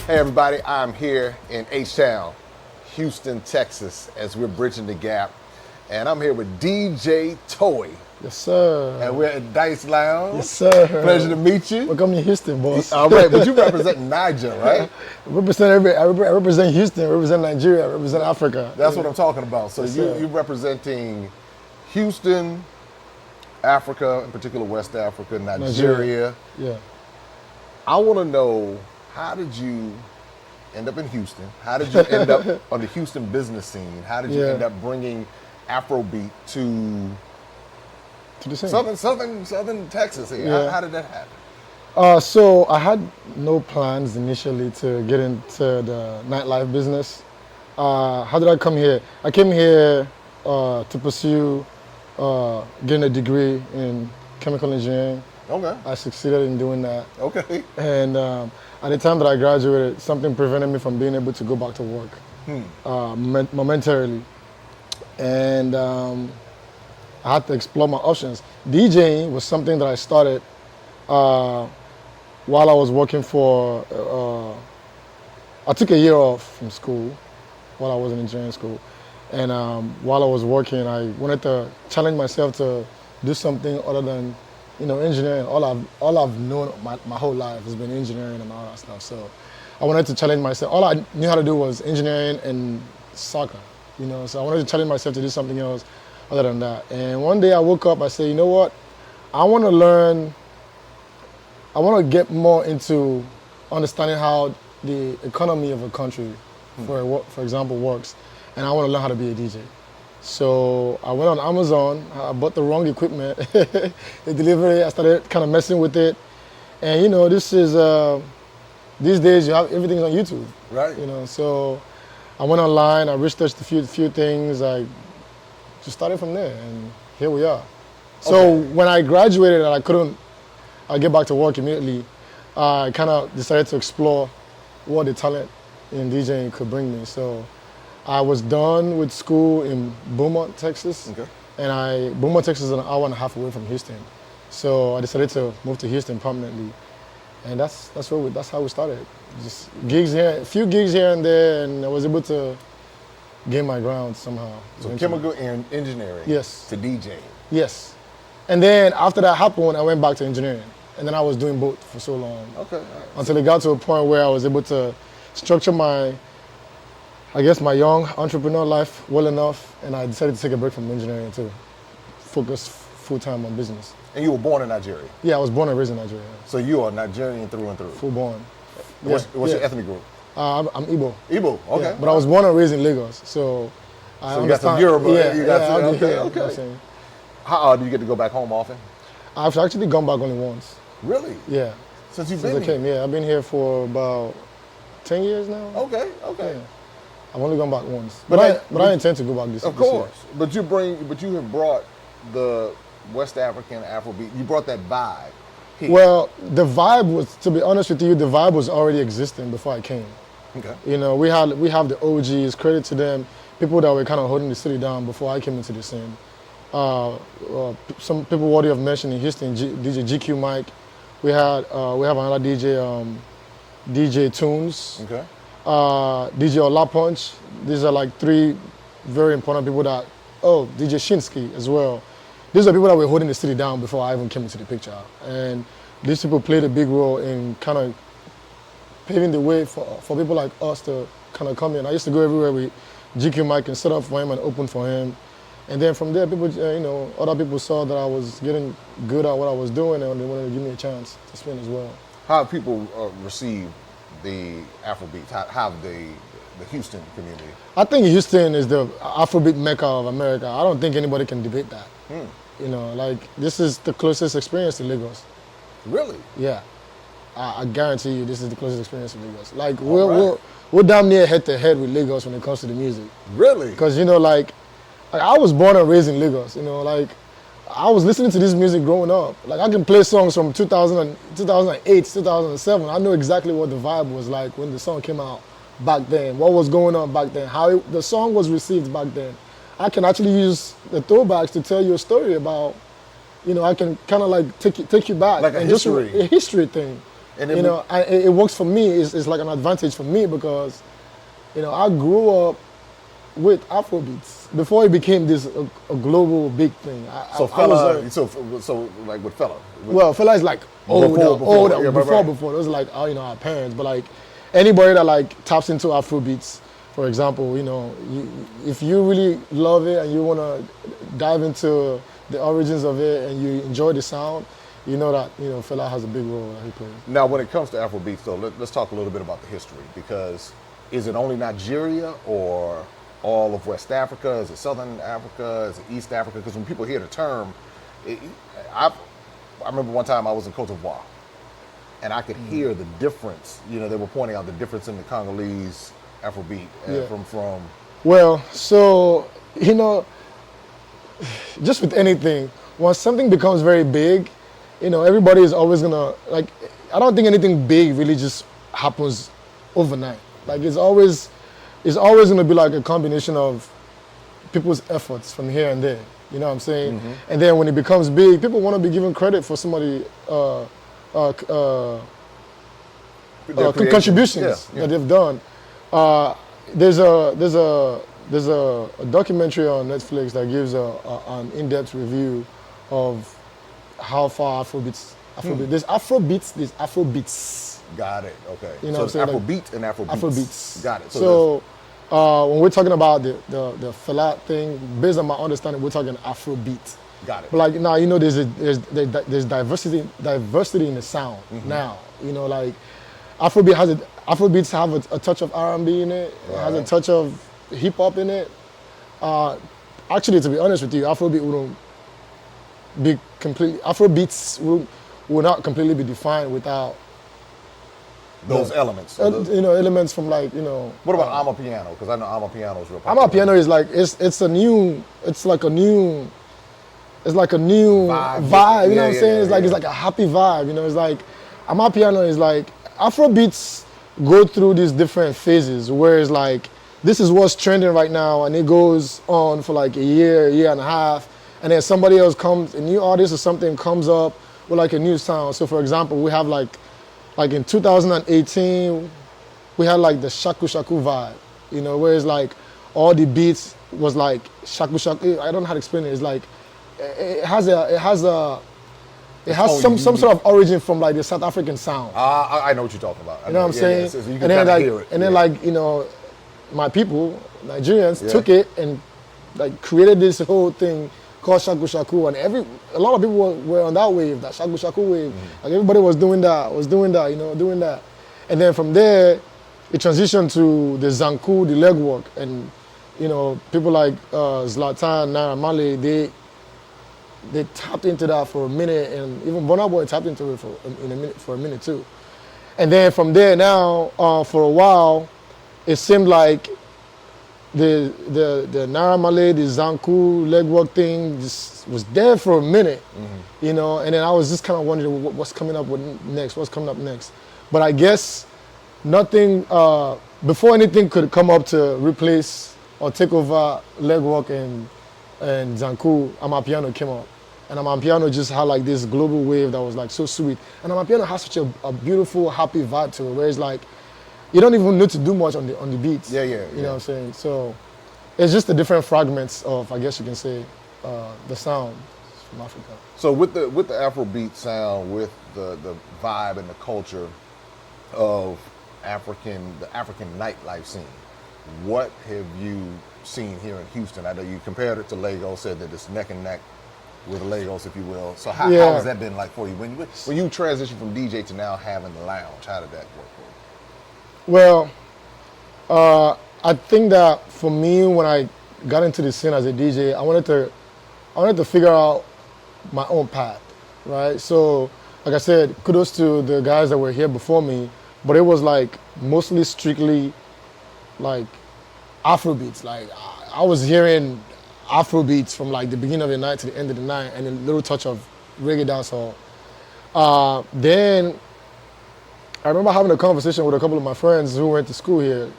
Hey everybody, I'm here in H-Town, Houston, Texas, as we're bridging the gap. And I'm here with DJ Towii. Yes, sir. And we're at Dice Lounge. Yes, sir. Pleasure to meet you. Welcome to Houston, boss. All right, but you represent Niger, right? I represent Houston, I represent Nigeria, I represent Africa. That's what I'm talking about. So Yes, you're representing Houston, Africa, in particular West Africa, Nigeria. Yeah. I want to know, how did you end up in Houston? How did you end up on the Houston business scene? How did you end up bringing Afrobeat to the scene. Southern Texas here? Yeah. How did that happen? So I had no plans initially to get into the nightlife business. How did I come here? I came here to pursue getting a degree in chemical engineering. Okay. I succeeded in doing that. Okay. And at the time that I graduated, something prevented me from being able to go back to work momentarily. And I had to explore my options. DJing was something that I started while I was working for, I took a year off from school while I was in engineering school. And while I was working, I wanted to challenge myself to do something other than, engineering. All I've known my whole life has been engineering and all that stuff. So I wanted to challenge myself. All I knew how to do was engineering and soccer, So I wanted to challenge myself to do something else other than that. And one day I woke up, I said, you know what? I want to get more into understanding how the economy of a country, for example, works. And I want to learn how to be a DJ. So I went on Amazon, I bought the wrong equipment, the delivery, I started kind of messing with it. And these days you have everything's on YouTube. Right. So I went online, I researched a few things, I just started from there, and here we are. So when I graduated and I couldn't get back to work immediately, I kind of decided to explore what the talent in DJing could bring me. So I was done with school in Beaumont, Texas. Okay. And Beaumont, Texas is an hour and a half away from Houston. So I decided to move to Houston permanently. And that's how we started. Just gigs here, a few gigs here and there, and I was able to gain my ground somehow. So chemical engineering yes. to DJ. Yes. And then after that happened, I went back to engineering. And then I was doing both for so long. Okay. Right. Until it got to a point where I was able to structure my young entrepreneur life well enough, and I decided to take a break from engineering to focus full-time on business. And you were born in Nigeria? Yeah, I was born and raised in Nigeria. So you are Nigerian through and through? Full born. What's your ethnic group? I'm Igbo. Igbo, okay. Yeah, but I was born and raised in Lagos, so I you got some Yoruba. Okay. How do you get to go back home often? I've actually gone back only once. Really? Yeah. Since you've been here? Yeah, I've been here for about 10 years now. Okay. Yeah. I've only gone back once, but I intend to go back this year. Of course, but you have brought the West African Afrobeat. You brought that vibe here. Well, the vibe was, to be honest with you, the vibe was already existing before I came. Okay. We have the OGs. Credit to them, people that were kind of holding the city down before I came into the scene. Some people worthy of mentioning in Houston, DJ GQ Mike. We have another DJ, DJ Tunes. Okay. DJ Ola Punch. These are like three very important people DJ Shinsky as well. These are people that were holding the city down before I even came into the picture. And these people played a big role in kind of paving the way for people like us to kind of come in. I used to go everywhere with GQ Mike and set up for him and open for him. And then from there, people, other people saw that I was getting good at what I was doing, and they wanted to give me a chance to spin as well. How have people received the Afrobeat? How have the Houston community? I think Houston is the Afrobeat mecca of America. I don't think anybody can debate that. This is the closest experience to Lagos. Really? Yeah. I guarantee you this is the closest experience to Lagos. Like, we're damn near head to head with Lagos when it comes to the music. Really? Because, I was born and raised in Lagos, I was listening to this music growing up. Like, I can play songs from 2008, 2007. I know exactly what the vibe was like when the song came out back then, what was going on back then, how the song was received back then. I can actually use the throwbacks to tell you a story about, I can kind of like take you back. Like a history. A history thing. And you know, it works for me. It's like an advantage for me because, you know, I grew up with Afrobeats before it became this a global big thing. So like with Fella. Well, Fella is like older, before. Before. Those are like, you know, our parents. But like anybody that like taps into Afrobeats, for example, you know, if you really love it and you want to dive into the origins of it and you enjoy the sound, you know that, you know, Fela has a big role that he plays. Now, when it comes to Afrobeats, though, let's talk a little bit about the history, because is it only Nigeria or all of West Africa? Is it Southern Africa? Is it East Africa? Because when people hear the term, I remember one time I was in Cote d'Ivoire, and I could hear the difference. You know, they were pointing out the difference in the Congolese Afrobeat from. Well, so, you know, just with anything, once something becomes very big, you know, everybody is always gonna, like, I don't think anything big really just happens overnight. Like, it's always gonna be like a combination of people's efforts from here and there. You know what I'm saying? Mm-hmm. And then when it becomes big, people want to be given credit for somebody contributions that they've done. There's a documentary on Netflix that gives an in-depth review of how far Afrobeats. There's Afrobeats, there's Afrobeats. Got it. Okay. You know so it's Afrobeat and Afrobeats. Afrobeats. Got it. So when we're talking about the Fela thing, based on my understanding, we're talking Afrobeat. Got it. But like now, you know, there's diversity in the sound now. You know, like Afrobeats have a touch of R&B in it. It has a touch of hip hop in it. Actually, to be honest with you, Afrobeat wouldn't be completely. Afrobeats will not completely be defined without those elements. You know, elements from like, you know. What about Amapiano? Because I know Amapiano is real popular. Amapiano is like it's like a new vibe. You know what I'm saying? It's like a happy vibe. You know, it's like Amapiano is like Afrobeats go through these different phases where it's like this is what's trending right now, and it goes on for like a year and a half, and then somebody else comes, a new artist or something comes up with like a new sound. So for example, we have like in 2018, we had like the Shaku Shaku vibe, you know, where it's like all the beats was like Shaku Shaku. I don't know how to explain it. It's like it has some sort of origin from like the South African sound. I know what you're talking about. You know what I'm saying? So you can kind of hear it. And then like, you know, my people, Nigerians, took it and like created this whole thing called Shaku Shaku, and a lot of people were on that wave, that Shaku Shaku wave. Like everybody was doing that, you know, doing that. And then from there, it transitioned to the Zanku, the legwork, and you know, people like Zlatan, Naira Marley, they tapped into that for a minute, and even Burna Boy tapped into it for a minute too. And then from there now, for a while, it seemed like the Naira Marley, the Zanku legwork thing just was there for a minute, you know. And then I was just kind of wondering what's coming up next. But I guess nothing before anything could come up to replace or take over legwork and Zanku, Amapiano came up. And Amapiano just had like this global wave that was like so sweet. And Amapiano has such a beautiful, happy vibe to it, where it's like, you don't even need to do much on the beats. You know what I'm saying? So it's just the different fragments of, I guess you can say, the sound from Africa. So with the Afrobeat sound, with the vibe and the culture of the African nightlife scene, what have you seen here in Houston? I know you compared it to Lagos, said that it's neck and neck with Lagos, if you will. So how has that been like for you? When you transitioned from DJ to now having the lounge, how did that work for you? Well, I think that for me, when I got into the scene as a DJ, I wanted to figure out my own path, right? So, like I said, kudos to the guys that were here before me, but it was like mostly strictly like Afrobeats. Like I was hearing Afrobeats from like the beginning of the night to the end of the night, and a little touch of reggae dancehall. Then I remember having a conversation with a couple of my friends who went to school here,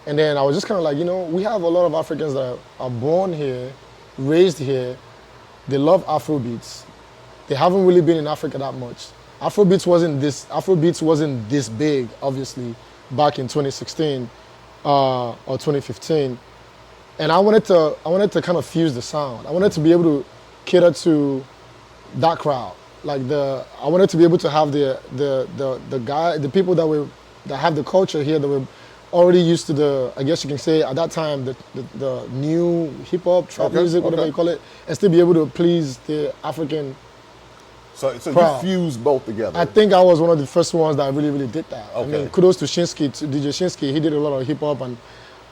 and then I was just kind of like, you know, we have a lot of Africans that are born here, raised here. They love Afrobeats. They haven't really been in Africa that much. Afrobeats wasn't this big, obviously, back in 2016 or 2015. And I wanted to kind of fuse the sound. I wanted to be able to cater to that crowd. I wanted to be able to have the people that have the culture here that were already used to I guess you can say at that time, the new hip hop, trap music, whatever you call it, and still be able to please the African So crowd. you fuse both together. I think I was one of the first ones that really, really did that. Okay. I mean, kudos to Shinsky, to DJ Shinsky. He did a lot of hip hop and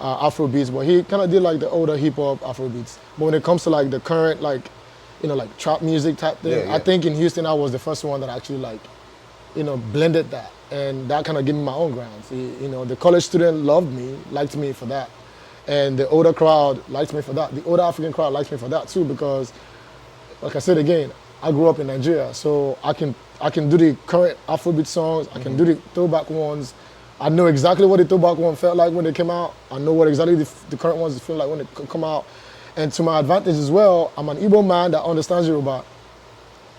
Afro beats, but he kind of did like the older hip hop Afro beats. But when it comes to like the current like trap music type thing, I think in Houston I was the first one that actually blended that, and that kind of gave me my own grounds. The college student liked me for that, and the older crowd liked me for that. The older African crowd liked me for that too, because, like I said again, I grew up in Nigeria, so I can do the current Afrobeat songs. I can do the throwback ones. I know exactly what the throwback one felt like when they came out. I know what exactly the current ones feel like when they come out. And to my advantage as well, I'm an Igbo man that understands Yoruba.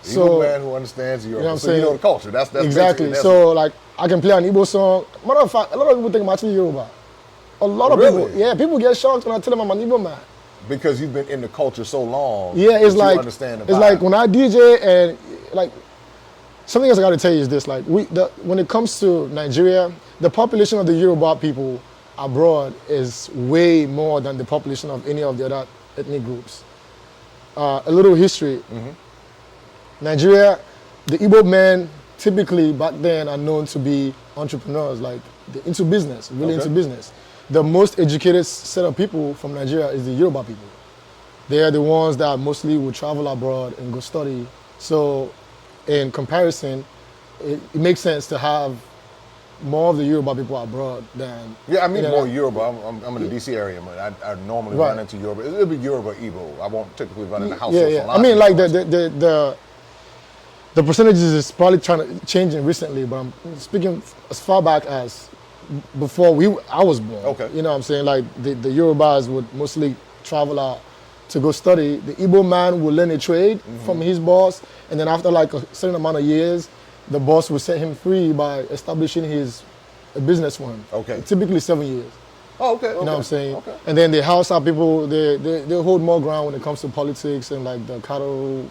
Igbo man who understands Yoruba. You know what I'm so saying? You know the culture. That's exactly. So like I can play an Igbo song. Matter of fact, a lot of people think I'm actually Yoruba. A lot of people. Yeah, people get shocked when I tell them I'm an Igbo man. Because you've been in the culture so long. Yeah, it's like you understand the vibe. It's like when I DJ and like something else I got to tell you is this: like when it comes to Nigeria, the population of the Yoruba people abroad is way more than the population of any of the other ethnic groups. A little history. Mm-hmm. Nigeria, the Igbo men typically back then are known to be entrepreneurs, like they're into business, really into business. The most educated set of people from Nigeria is the Yoruba people. They are the ones that mostly will travel abroad and go study. So in comparison, it makes sense to have more of the Yoruba people abroad than... Yeah, I mean more Yoruba. I'm in the DC area, but I normally run into Yoruba. It'll be Yoruba, Igbo. I won't typically run in the house. Yeah. I mean, like the percentages is probably changing recently, but I'm speaking as far back as before I was born. Okay. You know what I'm saying? Like the Yorubas would mostly travel out to go study. The Igbo man would learn a trade from his boss, and then after like a certain amount of years, the boss would set him free by establishing a business for him. Okay. Typically 7 years. Oh, okay. You know what I'm saying? Okay. And then the house people, they hold more ground when it comes to politics and like the cattle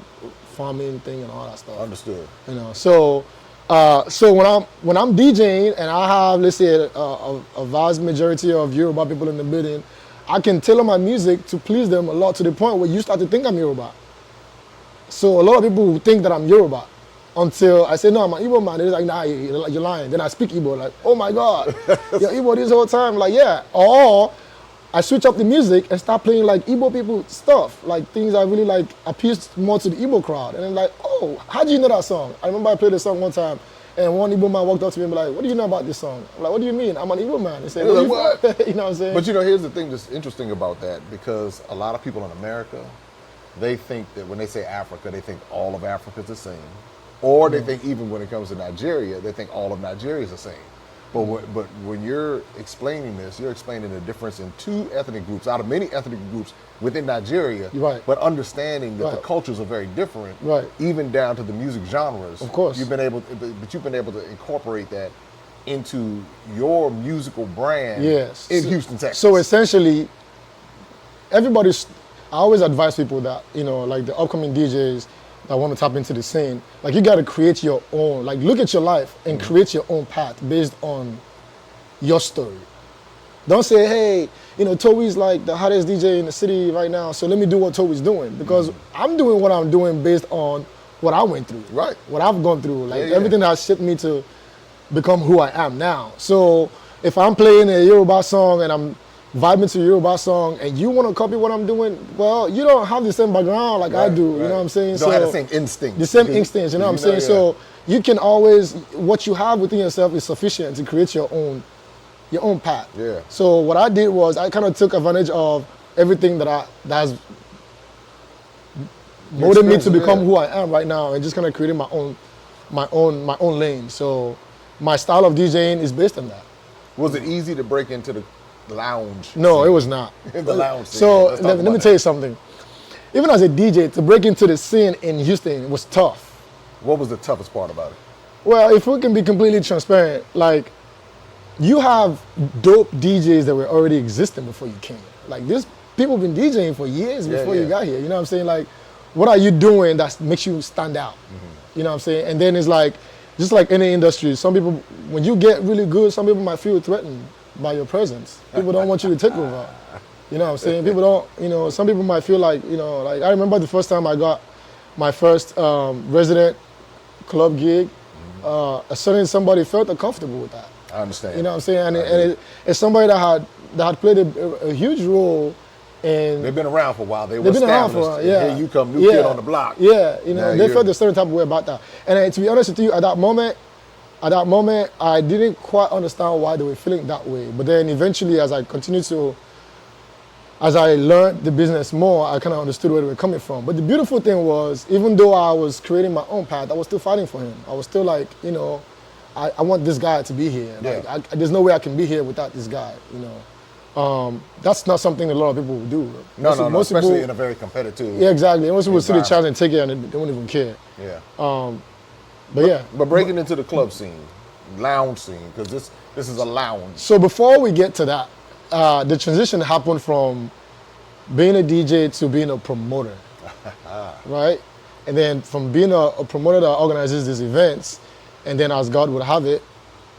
farming thing and all that stuff. Understood. You know, so when I'm DJing and I have, let's say, a vast majority of Yoruba people in the building, I can tailor my music to please them a lot, to the point where you start to think I'm Yoruba. So a lot of people think that I'm Yoruba until I say, no, I'm an Igbo man. They're like, nah, you're lying. Then I speak Igbo, like, oh my God, you're Igbo this whole time. Like, yeah. Or I switch up the music and start playing like Igbo people stuff, like things that really like appeals more to the Igbo crowd. And I'm like, oh, how do you know that song? I remember I played a song one time, and one Igbo man walked up to me and be like, what do you know about this song? I'm like, what do you mean? I'm an Igbo man. He said, what? You know what I'm saying? But you know, here's the thing that's interesting about that, because a lot of people in America, they think that when they say Africa, they think all of Africa's the same. Or they think even when it comes to Nigeria, they think all of Nigeria is the same. But when you're explaining this, you're explaining the difference in two ethnic groups out of many ethnic groups within Nigeria. Right. But understanding that the cultures are very different, even down to the music genres. Of course. You've been able to incorporate that into your musical brand in Houston, Texas. So essentially, I always advise people that, like the upcoming DJs that want to tap into the scene, like you got to create your own, like look at your life and create your own path based on your story. Don't say, hey, Towii's like the hottest DJ in the city right now, so let me do what Towii's doing, because I'm doing what I'm doing based on what I went through, right? What I've gone through, like everything that has shaped me to become who I am now. So if I'm playing a Yoruba song and I'm vibing to a Yoruba song and you want to copy what I'm doing, well, you don't have the same background like I do, you know what I'm saying? You don't have the same instinct. The same instincts, you know what I'm saying? Yeah. So you can always, what you have within yourself is sufficient to create your own path. Yeah. So what I did was I kind of took advantage of everything that has molded me to become who I am right now, and just kind of created my own lane. So my style of DJing is based on that. Was it easy to break into the lounge? No, it was not. The lounge scene. So let me tell you something. Even as a DJ, to break into the scene in Houston was tough. What was the toughest part about it? Well, if we can be completely transparent, like, you have dope DJs that were already existing before you came. Like, this people been DJing for years before you got here. You know what I'm saying? Like, what are you doing that makes you stand out? You know what I'm saying? And then it's like, just like any industry, some people, when you get really good, some people might feel threatened by your presence. People don't want you to take over. You know what I'm saying? People don't, you know, some people might feel like, you know, like, I remember the first time I got my first resident club gig, a certain somebody felt uncomfortable with that. I understand. You know what I'm saying? And it's somebody that had played a huge role in. They've been around for a while. They've been around for a while. Yeah. Here you come, new kid on the block. Yeah, you know, they felt a certain type of way about that. And to be honest with you, at that moment, I didn't quite understand why they were feeling that way. But then eventually, as I learned the business more, I kind of understood where they were coming from. But the beautiful thing was, even though I was creating my own path, I was still fighting for him. I was still like, you know, I want this guy to be here. Yeah. Like, there's no way I can be here without this guy, you know. That's not something a lot of people would do. No, especially people, in a very competitive. Yeah, exactly. Most people see the challenge and take it, and they don't even care. Yeah. But breaking into the club scene, lounge scene, because this is a lounge. So before we get to that, the transition happened from being a DJ to being a promoter, right? And then from being a promoter that organizes these events, and then as God would have it,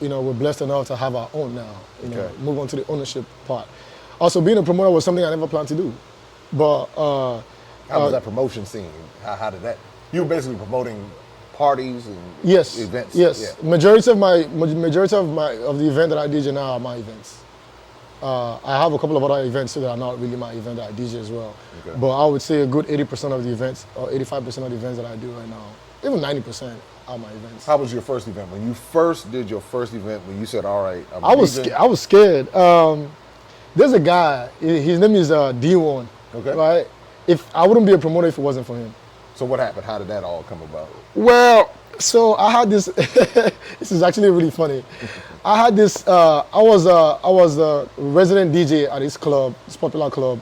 you know, we're blessed enough to have our own now. You know, move on to the ownership part. Also, being a promoter was something I never planned to do. But how was that promotion scene? How did that? You were basically promoting parties and events. Yes, yeah. Majority of the event that I DJ now are my events. I have a couple of other events that are not really my event that I DJ as well. Okay. But I would say a good 80% of the events, or 85% of the events that I do right now, even 90% are my events. How was your first event? When you first did your first event, when you said, all right, I was scared. There's a guy, his name is D1, right? If I wouldn't be a promoter if it wasn't for him. So what happened? How did that all come about? Well, so I had this, this is actually really funny. I had this, I was a resident DJ at this club, this popular club,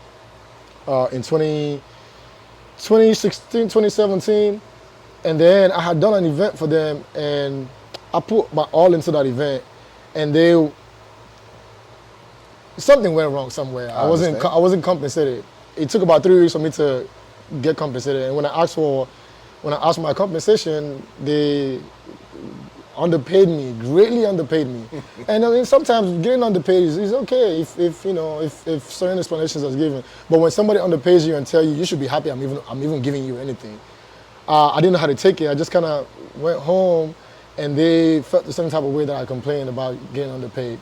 in 2016, 2017. And then I had done an event for them, and I put my all into that event, and something went wrong somewhere. I wasn't compensated. It took about 3 weeks for me to get compensated. And when I asked for my compensation, they underpaid me, greatly underpaid me. And I mean, sometimes getting underpaid is okay if certain explanations are given. But when somebody underpays you and tell you should be happy, I'm even giving you anything. I didn't know how to take it. I just kind of went home, and they felt the same type of way that I complained about getting underpaid.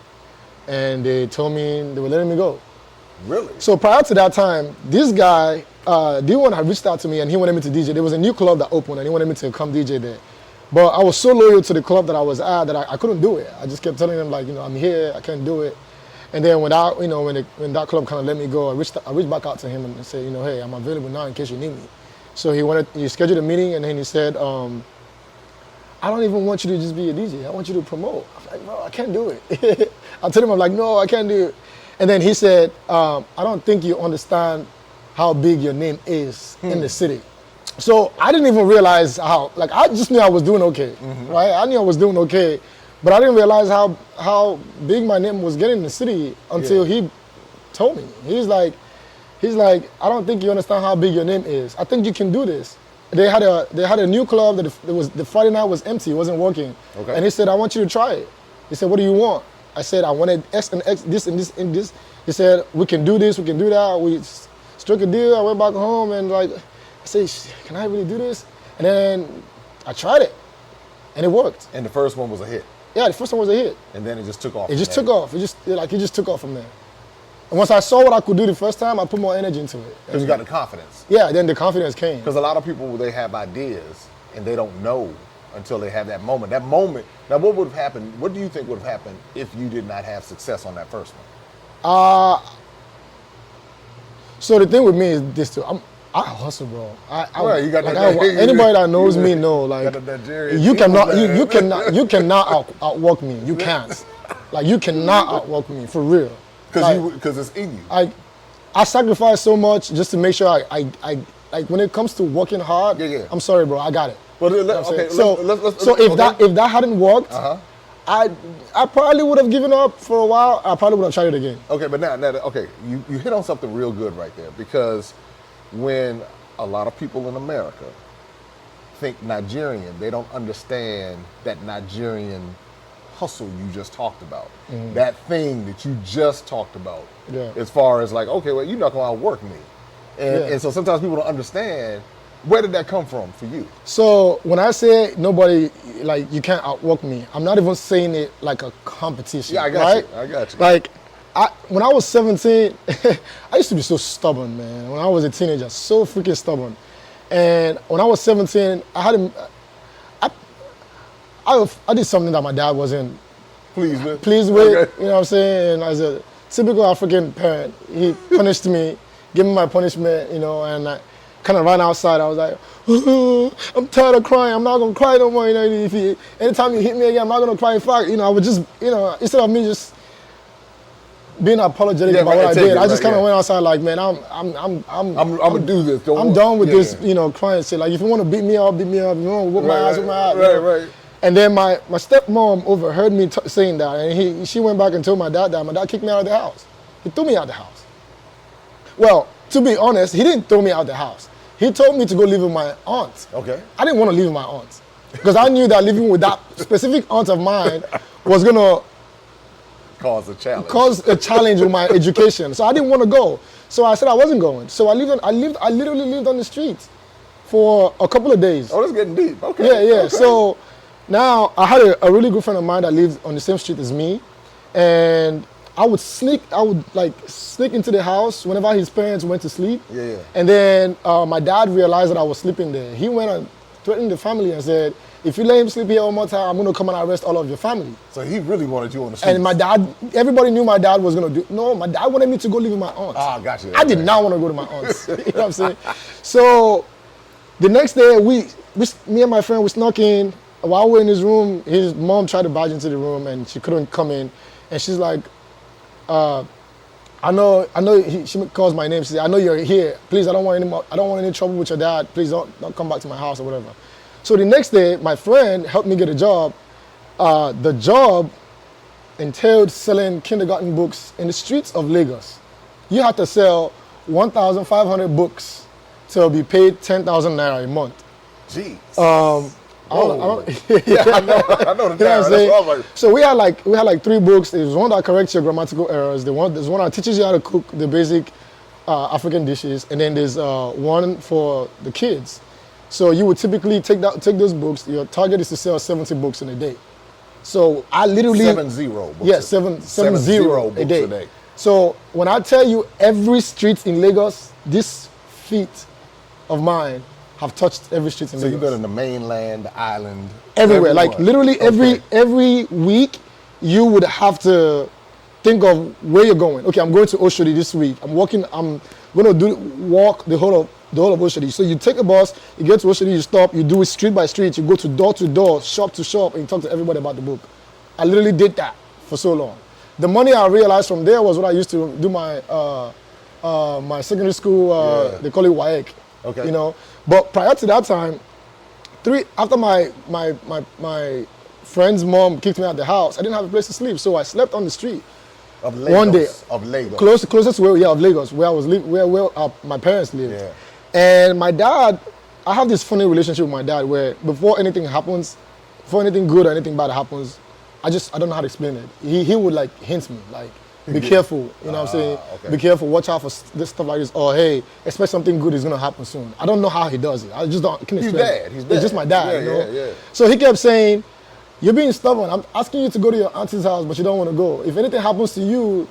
And they told me they were letting me go. Really? So prior to that time, this guy, D1 had reached out to me, and he wanted me to DJ. There was a new club that opened, and he wanted me to come DJ there. But I was so loyal to the club that I was at that I couldn't do it. I just kept telling them, like, I'm here, I can't do it. And then when that club kind of let me go, I reached back out to him and said, hey, I'm available now in case you need me. So he scheduled a meeting, and then he said, I don't even want you to just be a DJ. I want you to promote. I'm like, bro, I can't do it. I told him, I'm like, no, I can't do it. And then he said, I don't think you understand how big your name is in the city. So I didn't even realize how, like, I just knew I was doing okay, right? I knew I was doing okay, but I didn't realize how big my name was getting in the city until he told me. He's like, I don't think you understand how big your name is. I think you can do this. They had a new club that the Friday night was empty, it wasn't working. Okay. And he said, I want you to try it. He said, what do you want? I said, I wanted X and X, this and this and this. He said, we can do this, we can do that. We struck a deal. I went back home and I said, can I really do this? And then I tried it, and it worked. And the first one was a hit. Yeah, the first one was a hit. And then it just took off. It just took off. It just took off from there. And once I saw what I could do the first time, I put more energy into it. Because you got the confidence. Yeah, then the confidence came. Because a lot of people, they have ideas and they don't know until they have that moment. That moment. Now, what would have happened? What do you think would have happened if you did not have success on that first one? So the thing with me is this too. I hustle, bro. You got anybody that knows me know, like, you cannot outwork me. You can't. Like, you cannot outwork me for real. Because it's in you. I sacrifice so much just to make sure I like, when it comes to working hard. Yeah. I'm sorry, bro. I got it. Well, Okay, so if that hadn't worked, I probably would have given up for a while. I probably would have tried it again. Okay, but now okay, you hit on something real good right there, because when a lot of people in America think Nigerian, they don't understand that Nigerian hustle you just talked about. That thing that you just talked about. Yeah. As far as like, okay, well, you're not gonna outwork me. And so sometimes people don't understand, where did that come from for you? So when I say nobody, like, you can't outwork me, I'm not even saying it like a competition. Yeah, I got right? you. I got you. Like, when I was 17, I used to be so stubborn, man. When I was a teenager, so freaking stubborn. And when I was 17, I did something that my dad wasn't Pleased with? Okay. You know what I'm saying? And as a typical African parent, he punished me, gave me my punishment, you know, and I kind of ran outside. I was like, I'm tired of crying. I'm not going to cry no more. You know, anytime you hit me again, I'm not going to cry. In fact, you know, I would just, you know, instead of me just being apologetic about what I did, I just kind of went outside like, man, I'm gonna do this. I'm done with this, you know, crying shit. Like, if you want to beat me up, beat me up. If you want to whoop my ass, whoop my ass. Right. And then my stepmom overheard me saying that, and she went back and told my dad that. My dad kicked me out of the house. He threw me out of the house. Well, to be honest, he didn't throw me out of the house. He told me to go live with my aunt. Okay. I didn't want to live with my aunt because I knew that living with that specific aunt of mine was gonna cause a challenge with my education. So I didn't want to go. So I said I wasn't going. So I literally lived on the streets for a couple of days. Oh, that's getting deep. Okay. Yeah. Okay. So now I had a really good friend of mine that lived on the same street as me, and I would sneak into the house whenever his parents went to sleep. Yeah. And then my dad realized that I was sleeping there. He went and threatened the family and said, if you let him sleep here one more time, I'm going to come and arrest all of your family. So he really wanted you on the streets. And my dad, everybody knew my dad was going to do, no, my dad wanted me to go live with my aunt. Ah, gotcha. I did not want to go to my aunt's. You know what I'm saying? So the next day, me and my friend, we snuck in. While we're in his room, his mom tried to barge into the room and she couldn't come in. And she's like, I know. She calls my name. She said, I know you're here. Please, I don't want any trouble with your dad. Please don't come back to my house or whatever. So the next day, my friend helped me get a job. The job entailed selling kindergarten books in the streets of Lagos. You had to sell 1,500 books to be paid 10,000 naira a month. Jeez. I know the Darren. That's what I'm like. So we had like 3 books. There's one that corrects your grammatical errors. There's one that teaches you how to cook the basic African dishes, and then there's one for the kids. So you would typically take those books. Your target is to sell 70 books in a day. So I literally 70 books. Yeah, 70 a day. So when I tell you every street in Lagos, these feet of mine have touched every street in Lagos. So you've been in the mainland, the island, everywhere. Like literally every week, you would have to think of where you're going. Okay, I'm going to Oshodi this week. I'm going to walk the whole of Oshodi. So you take a bus, you get to Oshodi, you stop, you do it street by street, you go to door, shop to shop, and you talk to everybody about the book. I literally did that for so long. The money I realized from there was what I used to do my secondary school. They call it WAEC. Okay. You know, but prior to that time, after my friend's mom kicked me out of the house, I didn't have a place to sleep, so I slept on the street. Of Lagos. One day. Of Lagos. Closest where of Lagos, where I was where my parents lived. Yeah. And my dad, I have this funny relationship with my dad where before anything happens, before anything good or anything bad happens, I don't know how to explain it. He would like hint me, like, be careful, you know what I'm saying? Okay. Be careful, watch out for this stuff like this. Or hey, expect something good is gonna happen soon. I don't know how he does it. I just can't explain it. He's dad. It's just my dad, you know? Yeah. So he kept saying, you're being stubborn. I'm asking you to go to your auntie's house, but you don't want to go. If anything happens to you,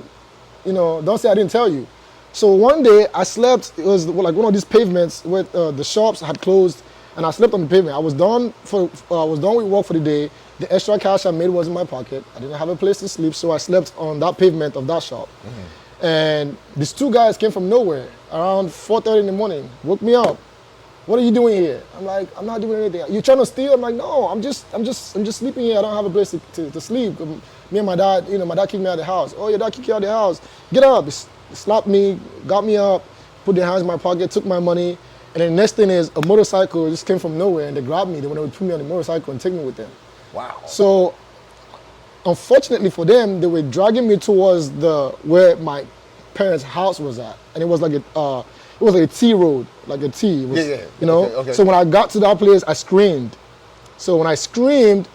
you know, don't say I didn't tell you. So one day I slept, it was like one of these pavements where the shops had closed, and I slept on the pavement. I was done with work for the day. The extra cash I made was in my pocket. I didn't have a place to sleep, so I slept on that pavement of that shop. Mm-hmm. And these 2 guys came from nowhere around 4:30 in the morning, woke me up. What are you doing here? I'm like, I'm not doing anything. You trying to steal? I'm like, no, I'm just sleeping here. I don't have a place to sleep. Me and my dad, my dad kicked me out of the house. Oh, your dad kicked you out of the house. Get up. They slapped me, got me up, put their hands in my pocket, took my money, And then the next thing is a motorcycle just came from nowhere and they grabbed me. They wanted to put me on the motorcycle and take me with them. Wow. So unfortunately for them, they were dragging me towards where my parents' house was at, and it was like a T road, like a T. It was, you know. Okay. So when I got to that place, I screamed. So when I screamed,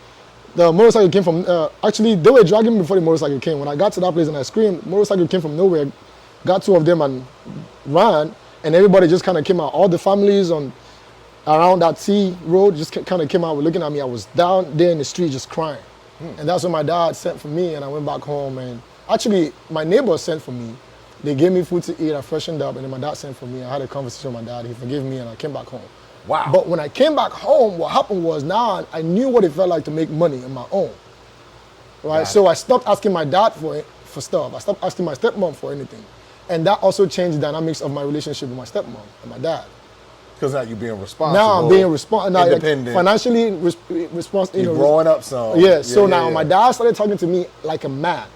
the motorcycle came from. Actually, they were dragging me before the motorcycle came. When I got to that place and I screamed, the motorcycle came from nowhere, got two of them and ran, and everybody just kind of came out. All the families around that T road just kind of came out, looking at me. I was down there in the street just crying. And that's when my dad sent for me, and I went back home. And actually, my neighbors sent for me. They gave me food to eat, I freshened up, and then my dad sent for me. I had a conversation with my dad. He forgave me, and I came back home. Wow. But when I came back home, what happened was now I knew what it felt like to make money on my own. Right? So I stopped asking my dad for stuff. I stopped asking my stepmom for anything. And that also changed the dynamics of my relationship with my stepmom and my dad. Because now you're being responsible. Now I'm being responsible, independent, like financially responsible. You're growing up some. Yeah. So now my dad started talking to me like a man.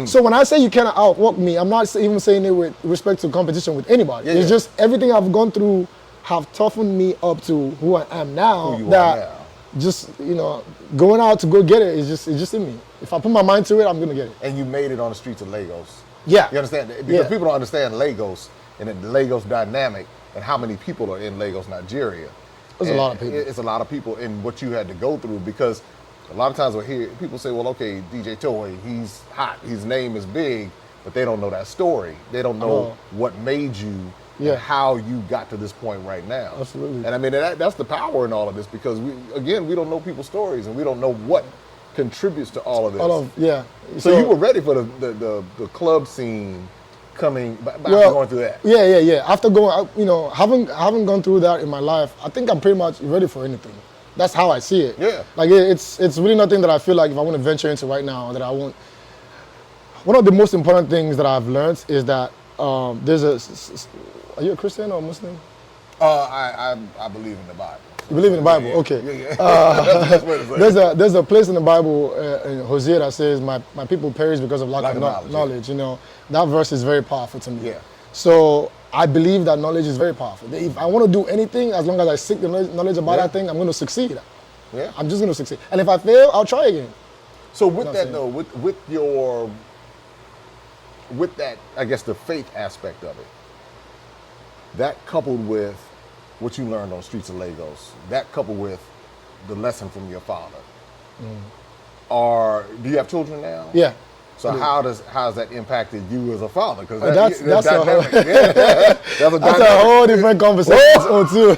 So when I say you cannot outwork me, I'm not even saying it with respect to competition with anybody. It's just everything I've gone through have toughened me up to who I am now. Who you are now. Just going out to go get it is just in me. If I put my mind to it, I'm gonna get it. And you made it on the streets of Lagos. Yeah. You understand? Because people don't understand Lagos and the Lagos dynamic and how many people are in Lagos, Nigeria. There's a lot of people. It's a lot of people in what you had to go through, because a lot of times we'll hear people say, well, okay, DJ Towii, he's hot, his name is big, but they don't know that story. They don't know what made you and how you got to this point right now. Absolutely. And I mean, that's the power in all of this, because we don't know people's stories, and we don't know what contributes to all of this. So you were ready for the club scene coming after going through that. Yeah. After going, having gone through that in my life, I think I'm pretty much ready for anything. That's how I see it. Yeah. Like it's really nothing that I feel like if I want to venture into right now that I won't. One of the most important things that I've learned is that there's are you a Christian or a Muslim? I believe in the Bible. You believe in the Bible? Okay. There's a place in the Bible in Hosea that says, my people perish because of lack of knowledge. That verse is very powerful to me. Yeah. So I believe that knowledge is very powerful. If I want to do anything, as long as I seek the knowledge about that thing, I'm going to succeed. Yeah. I'm just going to succeed. And if I fail, I'll try again. So with that though, with that, I guess the faith aspect of it, that coupled with what you learned on the streets of Lagos, that coupled with the lesson from your father, do you have children now? Yeah. So how's that impacted you as a father? Because that's a whole different conversation on its own too.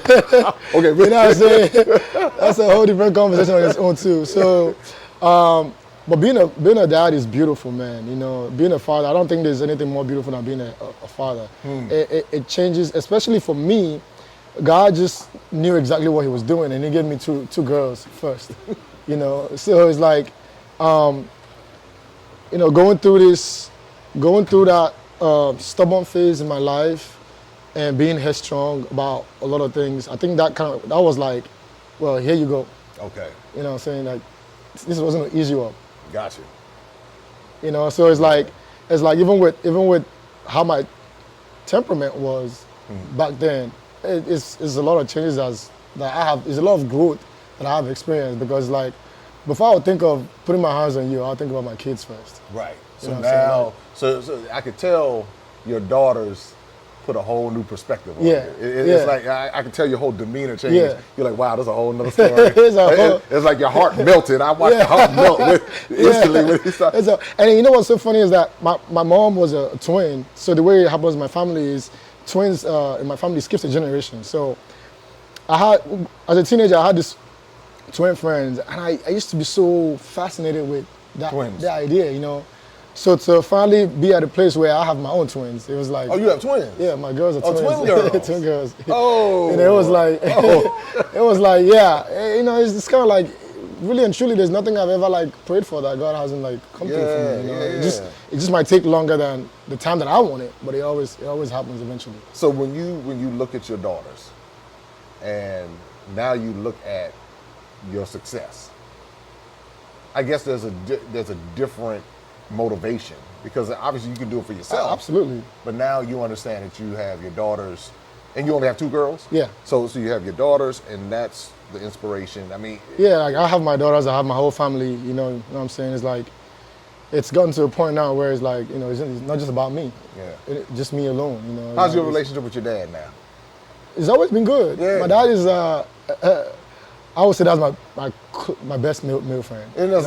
Okay, you know what I'm saying? That's a whole different conversation on its own too. So, but being a dad is beautiful, man. Being a father, I don't think there's anything more beautiful than being a father. It changes, especially for me. God just knew exactly what He was doing, and He gave me two girls first. So it's like. Going through that stubborn phase in my life and being headstrong about a lot of things, I think that was like, well, here you go. Okay. You know what I'm saying? Like, this wasn't an easy one. Gotcha. So it's like even with how my temperament was back then, it's a lot of changes that I have. It's a lot of growth that I have experienced, because like, before I would think of putting my hands on you, I'll think about my kids first. Right. So now, so I could tell your daughters put a whole new perspective on it. It's like, I can tell your whole demeanor changed. Yeah. You're like, wow, there's a whole nother story. It's like your heart melted. I watched the heart melt instantly when you started. And you know what's so funny is that my mom was a twin. So the way it happens in my family is twins in my family skips a generation. So as a teenager, I had this twin friends, and I used to be so fascinated with that idea, So to finally be at a place where I have my own twins, it was like... Oh, you have twins? Yeah, my girls are twins. Twin girls? Twin girls. Oh! And it was like, it's kind of like, really and truly, there's nothing I've ever prayed for that God hasn't come through for me. It just might take longer than the time that I want it, but it always happens eventually. So when you look at your daughters, and now you look at your success, I guess there's a different motivation, because obviously you can do it for yourself. Absolutely. But now you understand that you have your daughters And you only have 2 girls? Yeah. So you have your daughters, and that's the inspiration. I mean, Yeah, like I have my daughters, I have my whole family, you know what I'm saying? It's like, it's gotten to a point now where it's like, you know, it's not just about me. yeah. Just me alone, you know. How's your relationship with your dad now? It's always been good. Yeah. My dad is, I would say that's my best male friend. Isn't that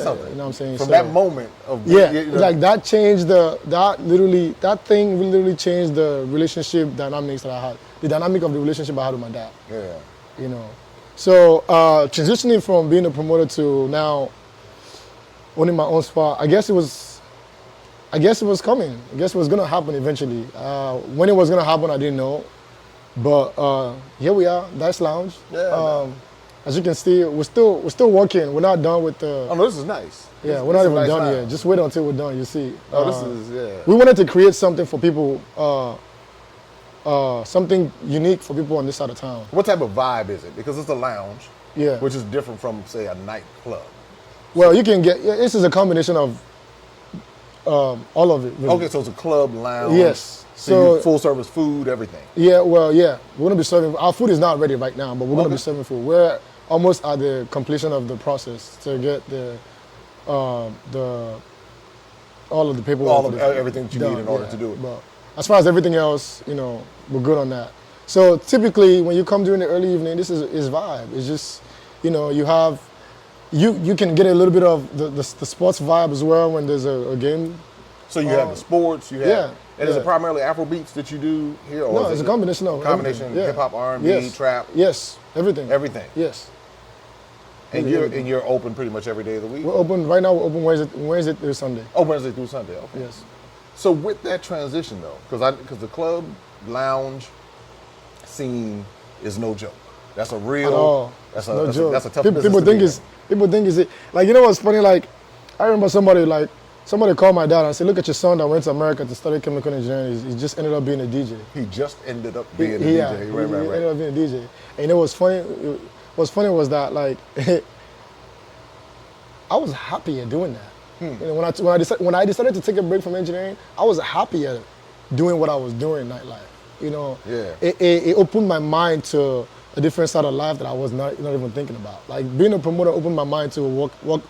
something? You know what I'm saying? From that moment of yeah, you know, like that changed that thing literally changed the relationship dynamics that I had, the dynamic of the relationship I had with my dad. Yeah. You know, so transitioning from being a promoter to now owning my own spot, I guess it was coming. I guess it was gonna happen eventually. When it was gonna happen, I didn't know, but here we are, Dice Lounge. Yeah. As you can see, we're still working. We're not done with the. Oh no, this is nice. Yeah, we're not even done yet. Just wait until we're done. You see. Oh, this is yeah. We wanted to create something for people, something unique for people on this side of town. What type of vibe is it? Because it's a lounge. Yeah. Which is different from, say, a nightclub. Well, you can get. This is a combination of all of it. Really. Okay, so it's a club lounge. Yes. So you full service food, everything. Yeah. Well, yeah. We're gonna be serving. Our food is not ready right now, but we're gonna be serving food. We're almost at the completion of the process to get all of the paperwork. Everything that you need in order to do it. But as far as everything else, you know, we're good on that. So typically, when you come during the early evening, this is vibe. It's just, you know, you can get a little bit of the sports vibe as well when there's a game. So you have the sports, you have, yeah, and is it primarily Afro beats that you do here? Or no, it's a combination of combination hip hop, R&B, trap. Yes, everything. Everything. Yes. And you're open pretty much every day of the week. We're open right now. We're open Wednesday through Sunday. Oh, Wednesday through Sunday. Okay. Yes. So with that transition though, because the club lounge scene is no joke. That's a real. At all. That's no joke. That's a tough people business. People think it's like, you know what's funny? Like, I remember somebody called my dad and said, "Look at your son that went to America to study chemical engineering. He just ended up being a DJ." He just ended up being a DJ. He Right. ended up being a DJ. And you know what's funny? What's funny was that, like, I was happy at doing that. You know, when I decided to take a break from engineering, I was happy at doing what I was doing in nightlife. You know, it opened my mind to a different side of life that I was not even thinking about. Like, being a promoter opened my mind to what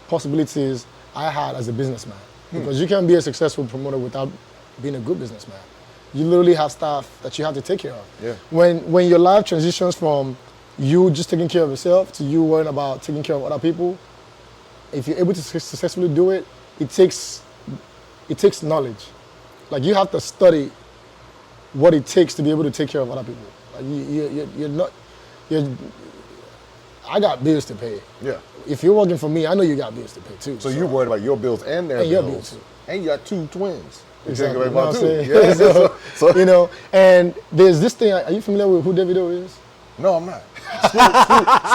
possibilities I had as a businessman. Because you can't be a successful promoter without being a good businessman. You literally have stuff that you have to take care of. Yeah. When your life transitions from you just taking care of yourself to you worrying about taking care of other people, if you're able to successfully do it, it takes knowledge. Like, you have to study what it takes to be able to take care of other people. Like, I got bills to pay. Yeah. If you're working for me, I know you got bills to pay too. So you're worried about your bills and their bills. Your bills too. And you got 2 twins. Exactly. You know what I'm saying? Yeah. so, you know, and there's this thing. Are you familiar with who Davido is? No, I'm not.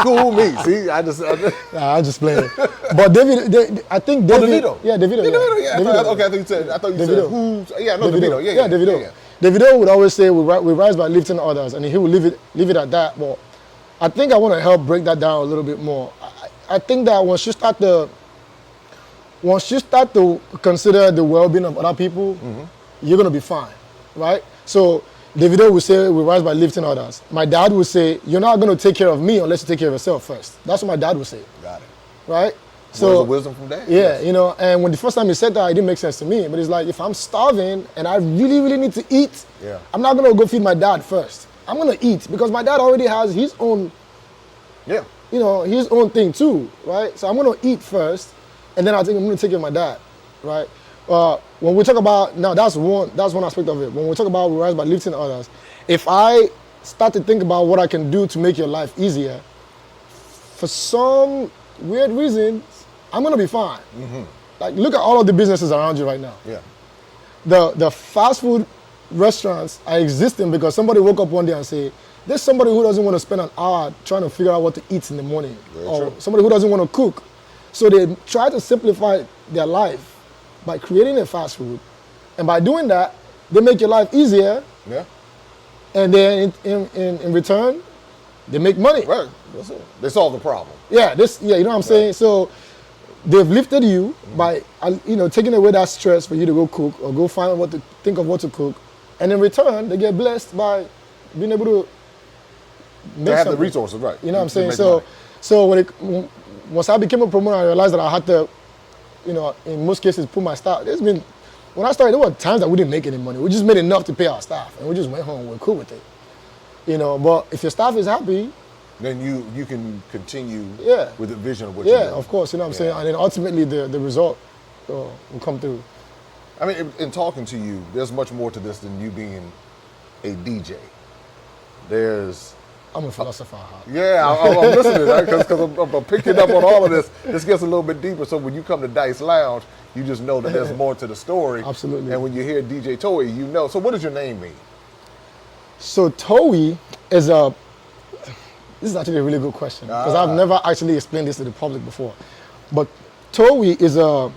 School me. See, I just playing. But I think Davido. Yeah, Davido. Yeah. Davido. Okay, I thought you said Davido. Who's? Yeah, no, Davido. Yeah, Davido. Yeah. Davido would always say, "We rise by lifting others," and he would leave it at that. But I think I want to help break that down a little bit more. I think that once you start to consider the well-being of other people, you're gonna be fine, right? So Davido would say, "We rise by lifting others." My dad would say, "You're not gonna take care of me unless you take care of yourself first." That's what my dad would say. Got it. Right? So words of wisdom from dad. Yeah, yes. You know, and when the first time he said that, it didn't make sense to me. But it's like, if I'm starving and I really, really need to eat, I'm not gonna go feed my dad first. I'm gonna eat because my dad already has his own, you know, his own thing too, right? So I'm gonna eat first, and then I'm gonna take care of my dad, right? When we talk about, now that's one aspect of it. When we talk about we rise by lifting others, if I start to think about what I can do to make your life easier, for some weird reasons, I'm gonna be fine. Like, look at all of the businesses around you right now. Yeah. The fast food restaurants are existing because somebody woke up one day and said, there's somebody who doesn't want to spend an hour trying to figure out what to eat in the morning. Somebody who doesn't want to cook. So they try to simplify their life by creating a fast food. And by doing that, they make your life easier. Yeah. And then in return, they make money. Right. That's it. They solve the problem. Yeah, you know what I'm saying? So they've lifted you by, you know, taking away that stress for you to go cook or go think of what to cook. And in return, they get blessed by being able to make To have the something. resources, right? You know what I'm to saying? make So, money. so once I became a promoter, I realized that I had to, in most cases, put my staff. When I started, there were times that we didn't make any money. We just made enough to pay our staff, and we just went home and we're cool with it. But if your staff is happy, then you can continue Yeah. with the vision of what you yeah, do. of course, you know what I'm Yeah. saying? And then ultimately the result will come through. I mean, in talking to you, there's much more to this than you being a DJ. There's, I'm a philosopher. yeah, I'm listening, right? Because I'm picking up on all of this. This gets a little bit deeper. So when you come to Dice Lounge, you just know that there's more to the story. Absolutely. And when you hear DJ Towii, you know. So what does your name mean? So Towii is this is actually a really good question because I've never actually explained this to the public before. But Towii is a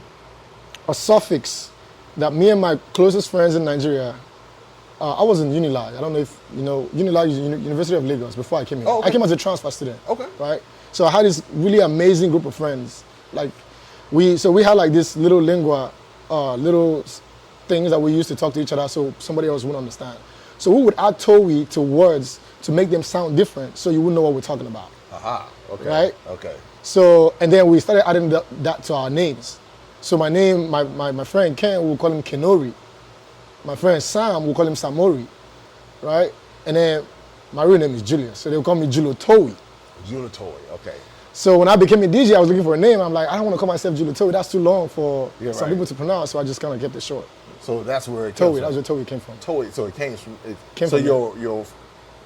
suffix that me and my closest friends in Nigeria, I was in Unilag. I don't know if you know, Unilag is University of Lagos before I came here. Oh, okay. I came as a transfer student. Okay. Right? So I had this really amazing group of friends. Like we had like this little lingua, little things that we used to talk to each other so somebody else wouldn't understand. So we would add Towii to words to make them sound different so you wouldn't know what we're talking about. Aha. Okay. Right? Okay. So, and then we started adding that to our names. So my name, my friend Ken, we'll call him Kenori. My friend Sam, we'll call him Samori, right? And then my real name is Julius, so they'll call me Julio Towii. Julio Towii. Okay. So when I became a DJ, I was looking for a name. I'm like, I don't want to call myself Julio Towii. That's too long for Yeah, some right. people to pronounce, so I just kind of kept it short. So that's where it Towii, comes that's from. where Towii came from. Towii. So it came from. Came so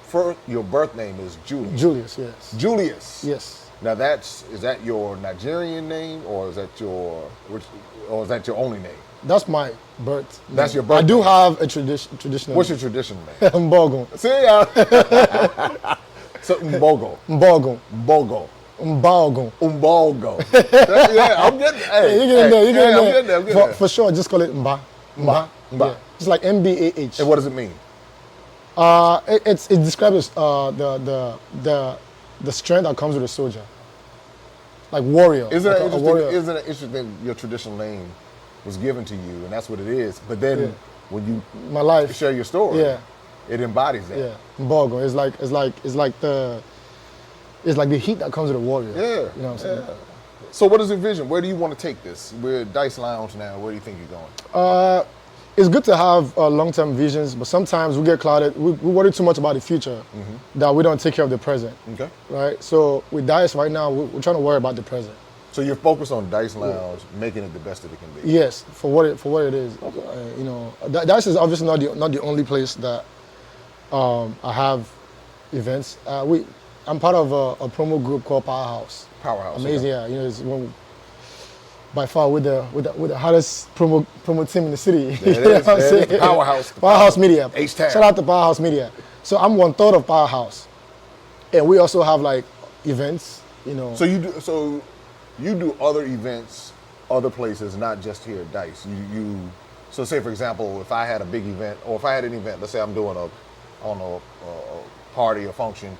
from your birth name is Julius. Julius, yes. Julius. Yes. Now is that your Nigerian name or is that your only name? That's my birth name. That's your birth I do name. have a traditional What's your traditional name? Mbogo. See ya. So Mbogo. Mbogo. Mbogo. Mbogo. Umbogo. Yeah, I'm getting. Hey, You're getting there. You're getting I'm there. getting there. I'm getting there. For sure, just call it Mba. Mba. Mba. Yeah. It's like MBAH. And what does it mean? It describes the strength that comes with a soldier, like warrior. Isn't like it a warrior. interesting your traditional name was given to you and that's what it is? But then Yeah. when you My life. share your story, Yeah. it embodies that. Yeah. Mbogo. It's like the heat that comes with a warrior. Yeah. You know what I'm saying? Yeah. So what is your vision? Where do you want to take this? We're at Dice Lounge now. Where do you think you're going? It's good to have long-term visions, but sometimes we get clouded. We worry too much about the future that we don't take care of the present. Okay. Right? So with Dice right now, we're trying to worry about the present. So you're focused on Dice Lounge, making it the best that it can be. Yes, for what it is. Dice is obviously not the only place that I have events. I'm part of a promo group called Powerhouse. Powerhouse. Amazing, okay. yeah. It's one by far with the hottest promo team in the city. There it is. There it is. Powerhouse. Powerhouse Media. H-Town. Shout out to Powerhouse Media. So I'm 1/3 of Powerhouse, and we also have like events. So you do other events, other places, not just here at Dice. So say for example, if I had a big event, or if I had an event, let's say I'm doing a party or function,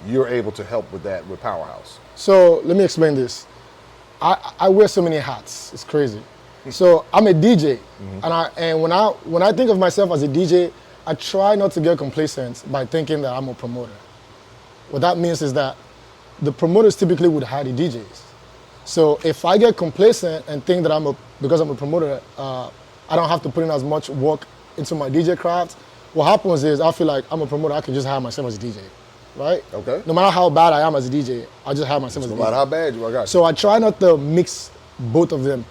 you're able to help with that with Powerhouse. So let me explain this. I wear so many hats. It's crazy. So I'm a DJ, and when I think of myself as a DJ, I try not to get complacent by thinking that I'm a promoter. What that means is that the promoters typically would hire the DJs. So if I get complacent and think that because I'm a promoter, I don't have to put in as much work into my DJ craft. What happens is I feel like I'm a promoter. I can just hire myself as a DJ, right? Okay. No matter how bad I am as a DJ, I just hire myself as a DJ. No matter how bad you are, I got you. So I try not to mix both of them.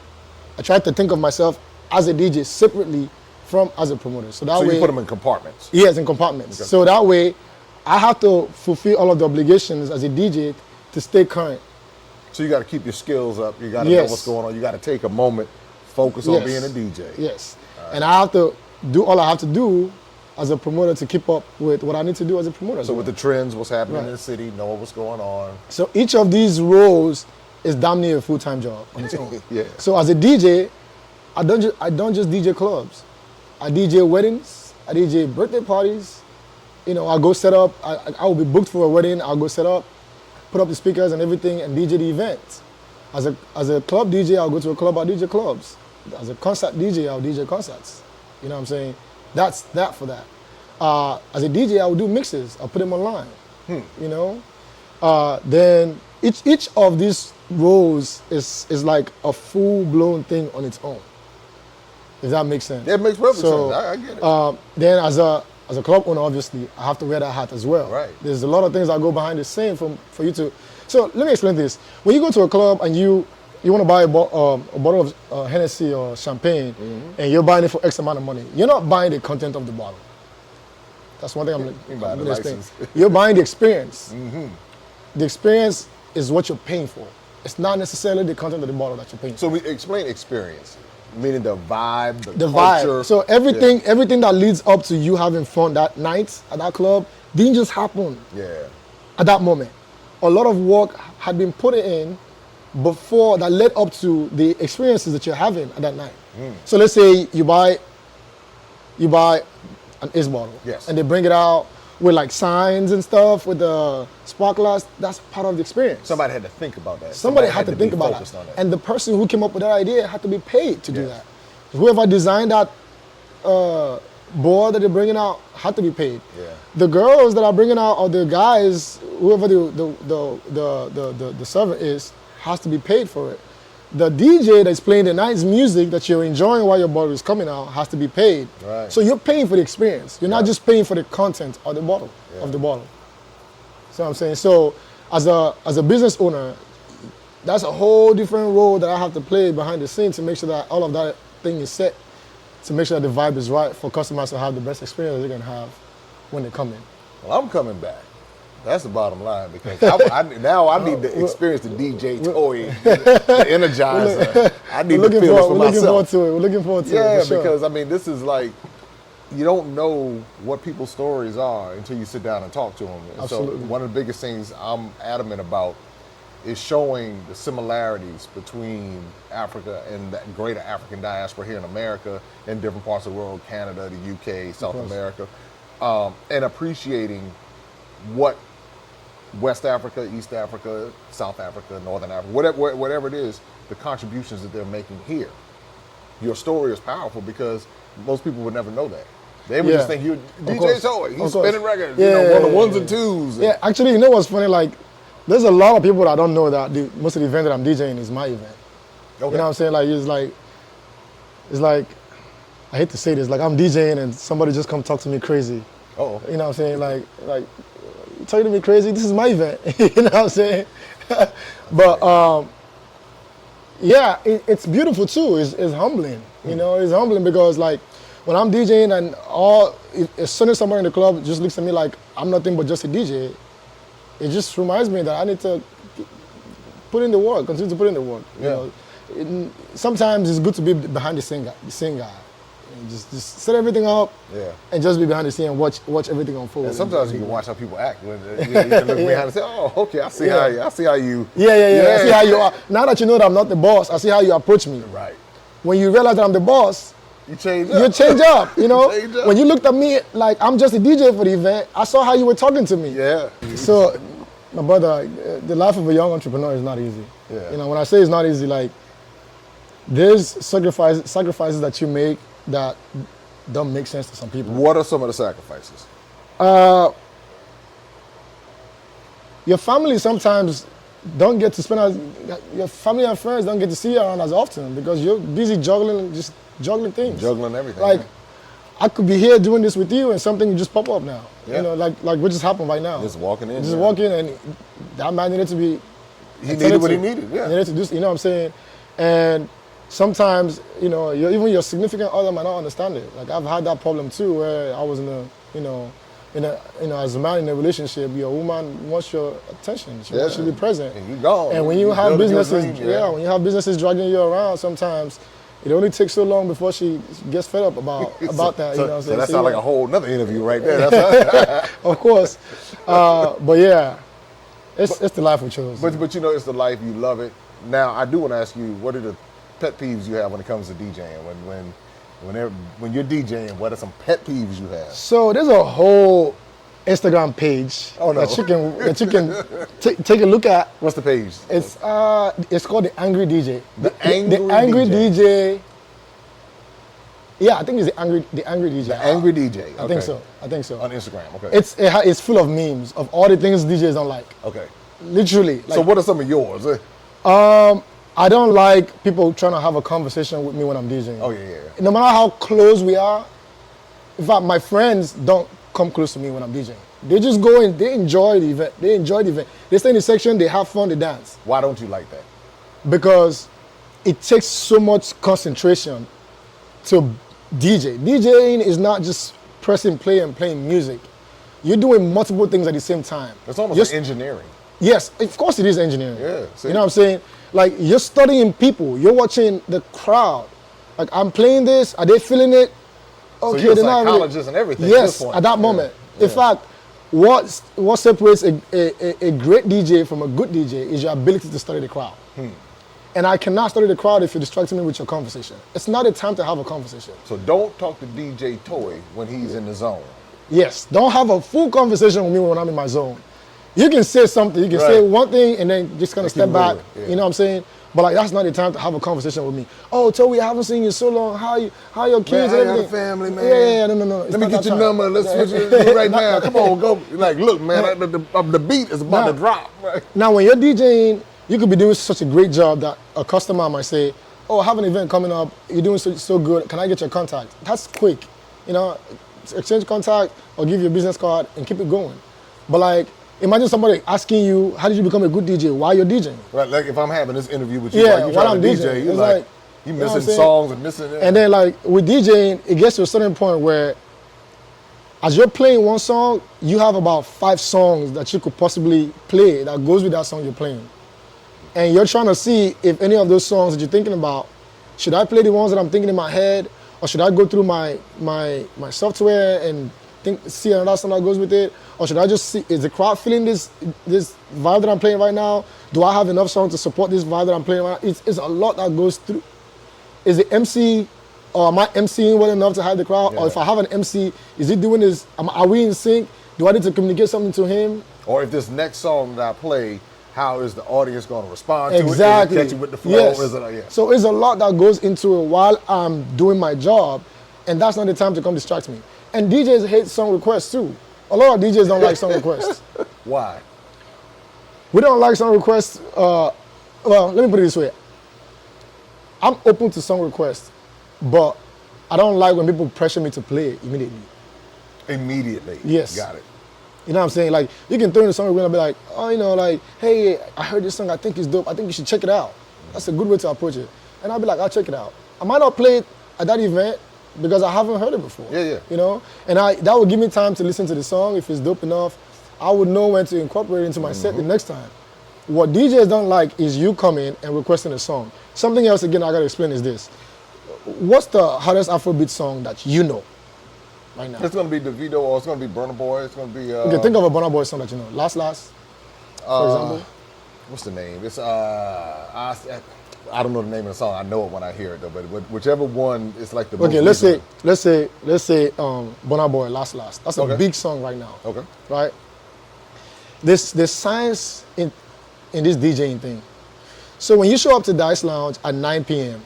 I try to think of myself as a DJ separately from as a promoter. So that way, you put them in compartments. yes, in compartments. Okay. So that way, I have to fulfill all of the obligations as a DJ to stay current. So you got to keep your skills up. You got to know Yes. what's going on. You got to take a moment, focus on Yes. being a DJ. Yes. And I have to do all I have to do as a promoter to keep up with what I need to do as a promoter. So with the trends, what's happening in Right. the city, know what's going on. So each of these roles is damn near a full-time job on its own. Yeah. So as a DJ, I don't just DJ clubs. I DJ weddings. I DJ birthday parties. I go set up. I will be booked for a wedding. I'll go set up, put up the speakers and everything, and DJ the event. As a club DJ, I'll go to a club. I'll DJ clubs. As a concert DJ, I'll DJ concerts. You know what I'm saying? That's that for that. As a DJ, I would do mixes. I'll put them online. You know, then each of these roles is like a full-blown thing on its own. If that makes sense. That makes perfect sense. I get it. Then as a club owner, obviously, I have to wear that hat as well. Right. There's a lot of things that go behind the scene for you to. So let me explain this. When you go to a club and you want to buy a bottle of Hennessy or champagne, and you're buying it for X amount of money, you're not buying the content of the bottle. That's one thing I'm going to explain. You're buying the experience. The experience is what you're paying for. It's not necessarily the content of the bottle that you're paying for. So we explain experience, meaning the vibe, the culture. Vibe. So everything that leads up to you having fun that night at that club didn't just happen at that moment. A lot of work had been put in before that led up to the experiences that you're having at that night. So let's say you buy an Ace bottle, and they bring it out with like signs and stuff with the sparklers. That's part of the experience. Somebody had to think about that. Somebody had to think about that. And the person who came up with that idea had to be paid to do that. Whoever designed that board that they're bringing out had to be paid. The girls that are bringing out, or the guys, whoever the server is, has to be paid for it. The DJ that's playing the night's music that you're enjoying while your bottle is coming out has to be paid. Right. So you're paying for the experience. You're not just paying for the content of the bottle. See what I'm saying? So as a business owner, that's a whole different role that I have to play behind the scenes to make sure that all of that thing is set, to make sure that the vibe is right for customers to have the best experience they're gonna have when they come in. Well, I'm coming back. That's the bottom line, because now I need to experience the DJ Towii, the Energizer. I need to feel this for myself. We're looking forward to it. Yeah, for sure. because I mean, this is like, you don't know what people's stories are until you sit down and talk to them. And Absolutely. So one of the biggest things I'm adamant about is showing the similarities between Africa and the greater African diaspora here in America and different parts of the world, Canada, the UK, South America, and appreciating what West Africa, East Africa, South Africa, Northern Africa, whatever it is, the contributions that they're making here. Your story is powerful because most people would never know that. They would just think you're DJ Towii. He's spinning records, on the ones and twos. Yeah, actually, you know what's funny? Like, there's a lot of people that don't know that most of the event that I'm DJing is my event. Okay. You know what I'm saying? Like, it's like, I hate to say this, like I'm DJing and somebody just come talk to me crazy. Uh-oh. You know what I'm saying? Like, you talking to me crazy? This is my event. You know what I'm saying? But yeah, it's beautiful too. It's humbling. You know, it's humbling because like when I'm DJing and as soon as somebody in the club just looks at me like I'm nothing but just a DJ, it just reminds me that I need to put in the work, continue to put in the work. You know, sometimes it's good to be behind the scene guy. And just set everything up, and just be behind the scene and watch everything unfold. And sometimes you can watch how people act. When you can look behind and say, "Oh, okay, I see how you." I see how you. I see how you are. Now that you know that I'm not the boss, I see how you approach me. Right. When you realize that I'm the boss, you change up. You change up. You know. When you looked at me like I'm just a DJ for the event, I saw how you were talking to me. Yeah. So, my brother, the life of a young entrepreneur is not easy. Yeah. You know, when I say it's not easy, like there's sacrifices that you make that don't make sense to some people. What are some of the sacrifices? Your family sometimes don't get to your family and friends don't get to see you around as often because you're busy juggling things. Juggling everything. Like, I could be here doing this with you and something just pop up now. You know, like what just happened right now. Just walking in. Just walking and that man needed to be. He needed what he needed, He needed to do, you know what I'm saying? And sometimes, you know, even your significant other might not understand it. Like I've had that problem too, where I was as a man in a relationship, your woman wants your attention. She wants you to be present. And you gone. And when you have businesses, when you have businesses dragging you around, sometimes it only takes so long before she gets fed up about that. You know what I'm saying? So that sounds like a whole nother interview right there. That's of course, but yeah, it's the life we chose. But you know, it's the life, you love it. Now, I do want to ask you, what are the pet peeves you have when it comes to DJing? When you're DJing, what are some pet peeves you have? So there's a whole Instagram page that you can take a look at. What's the page? It's called the Angry DJ. The Angry DJ Yeah, I think it's the angry DJ. The angry DJ. I think so. I think so. On Instagram. Okay. It's full of memes of all the things DJs don't like. Okay. Literally. So what are some of yours? I don't like people trying to have a conversation with me when I'm DJing. Oh yeah. No matter how close we are, in fact, my friends don't come close to me when I'm DJing. They just go and they enjoy the event. They stay in the section, they have fun, they dance. Why don't you like that? Because it takes so much concentration to DJ. DJing is not just pressing play and playing music. You're doing multiple things at the same time. It's almost like engineering. Yes, of course it is engineering. Yeah. See? You know what I'm saying? Like, you're studying people. You're watching the crowd. Like, I'm playing this. Are they feeling it? Okay, so you're a psychologist and everything. Yes, at that moment. Yeah. In fact, what separates a great DJ from a good DJ is your ability to study the crowd. And I cannot study the crowd if you're distracting me with your conversation. It's not a time to have a conversation. So don't talk to DJ Towii when he's in the zone. Yes, don't have a full conversation with me when I'm in my zone. You can say something, you can say one thing and then just kind of step back, you know what I'm saying? But like, that's not the time to have a conversation with me. Oh, Towii, I haven't seen you so long. How your kids man, and everything? How your family, man? Yeah, no. Let me get your number. Let's switch it right now. Come on, go. Like, look, man, the beat is about to drop. Right? Now, when you're DJing, you could be doing such a great job that a customer might say, oh, I have an event coming up. You're doing so good. Can I get your contact? That's quick. You know, exchange contact or give you a business card and keep it going. But like, imagine somebody asking you, how did you become a good DJ while you're DJing? Right, like if I'm having this interview with you, yeah, like you while I'm to DJing, DJ, you're like, you missing songs and missing it. And then like with DJing, it gets to a certain point where as you're playing one song, you have about 5 songs that you could possibly play that goes with that song you're playing. And you're trying to see if any of those songs that you're thinking about, should I play the ones that I'm thinking in my head, or should I go through my software and see another song that goes with it? Or should I just see, is the crowd feeling this vibe that I'm playing right now? Do I have enough songs to support this vibe that I'm playing right now? It's a lot that goes through. Is the MC, or am I MCing well enough to have the crowd? Yeah. Or if I have an MC, is he doing this, are we in sync? Do I need to communicate something to him? Or if this next song that I play, how is the audience going to respond to it? Exactly. Catch you with the flow? Yes. Is it, So it's a lot that goes into it while I'm doing my job, and that's not the time to come distract me. And DJs hate song requests too. A lot of DJs don't like song requests. Why? We don't like song requests. Well, let me put it this way. I'm open to song requests, but I don't like when people pressure me to play it immediately. Immediately? Yes. Got it. You know what I'm saying? Like, you can throw in a song request and be like, oh, you know, like, hey, I heard this song, I think it's dope. I think you should check it out. That's a good way to approach it. And I'll be like, I'll check it out. I might not play it at that event, because I haven't heard it before. Yeah. You know? And that would give me time to listen to the song. If it's dope enough, I would know when to incorporate it into my set the next time. What DJs don't like is you coming and requesting a song. Something else, again, I gotta explain is this. What's the hottest Afrobeat song that you know right now? It's gonna be Davido, or it's gonna be Burna Boy, it's gonna be... Okay, think of a Burna Boy song that you know. Last, for example. What's the name? It's I don't know the name of the song. I know it when I hear it though. But whichever one is like the most. Okay, let's say Burna Boy, Last. That's a big song right now. Okay. Right. There's science in this DJing thing. So when you show up to Dice Lounge at 9 p.m.,